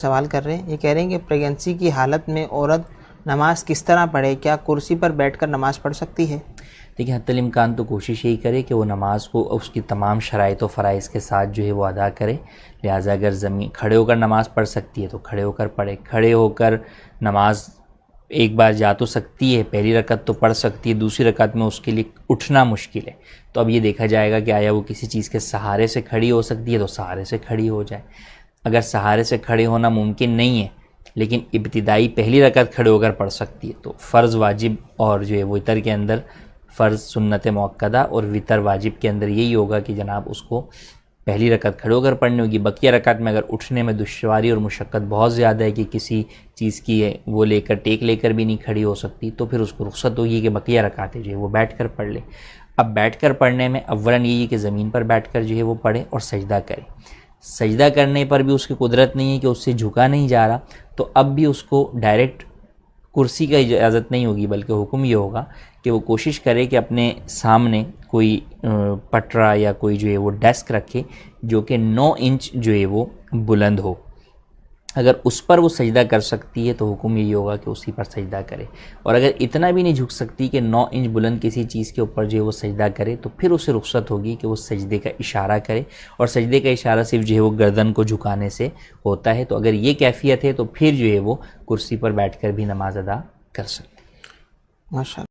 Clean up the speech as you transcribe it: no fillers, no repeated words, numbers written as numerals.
سوال کر رہے ہیں، یہ کہہ رہے ہیں کہ پریگنسی کی حالت میں عورت نماز کس طرح پڑھے؟ کیا کرسی پر بیٹھ کر نماز پڑھ سکتی ہے؟ دیکھیں، حتی الامکان تو کوشش یہی کرے کہ وہ نماز کو اس کی تمام شرائط و فرائض کے ساتھ جو ہے وہ ادا کرے. لہٰذا اگر کھڑے ہو کر نماز پڑھ سکتی ہے تو کھڑے ہو کر پڑھے. کھڑے ہو کر نماز ایک بار جا تو سکتی ہے، پہلی رکعت تو پڑھ سکتی ہے، دوسری رکعت میں اس کے لیے اٹھنا مشکل ہے. تو اب یہ دیکھا جائے گا کہ آیا وہ کسی چیز کے سہارے سے کھڑی ہو سکتی ہے تو سہارے سے کھڑی ہو جائے. اگر سہارے سے کھڑے ہونا ممکن نہیں ہے لیکن ابتدائی پہلی رکعت کھڑے ہو کر پڑھ سکتی ہے تو فرض واجب اور جو ہے وتر کے اندر فرض سنت موقدہ اور وتر واجب کے اندر یہی ہوگا کہ جناب اس کو پہلی رکعت کھڑے ہو کر پڑھنی ہوگی. بقیہ رکعت میں اگر اٹھنے میں دشواری اور مشقت بہت زیادہ ہے کہ کسی چیز کی ہے وہ لے کر ٹیک لے کر بھی نہیں کھڑی ہو سکتی تو پھر اس کو رخصت ہوگی کہ بقیہ رکعتیں جو ہے وہ بیٹھ کر پڑھ لے. اب بیٹھ کر پڑھنے میں اولاً یہی کہ زمین پر بیٹھ کر جو ہے وہ پڑھے اور سجدہ کرے. سجدہ کرنے پر بھی اس کی قدرت نہیں ہے کہ اس سے جھکا نہیں جا رہا تو اب بھی اس کو ڈائریکٹ کرسی کا اجازت نہیں ہوگی بلکہ حکم یہ ہوگا کہ وہ کوشش کرے کہ اپنے سامنے کوئی پٹرا یا کوئی جو ہے وہ ڈیسک رکھے جو کہ 9 انچ جو ہے وہ بلند ہو. اگر اس پر وہ سجدہ کر سکتی ہے تو حکم یہی ہوگا کہ اسی پر سجدہ کرے. اور اگر اتنا بھی نہیں جھک سکتی کہ 9 انچ بلند کسی چیز کے اوپر جو ہے وہ سجدہ کرے تو پھر اسے رخصت ہوگی کہ وہ سجدے کا اشارہ کرے. اور سجدے کا اشارہ صرف جو ہے وہ گردن کو جھکانے سے ہوتا ہے. تو اگر یہ کیفیت ہے تو پھر جو ہے وہ کرسی پر بیٹھ کر بھی نماز ادا کر سکتے. ماشاءاللہ.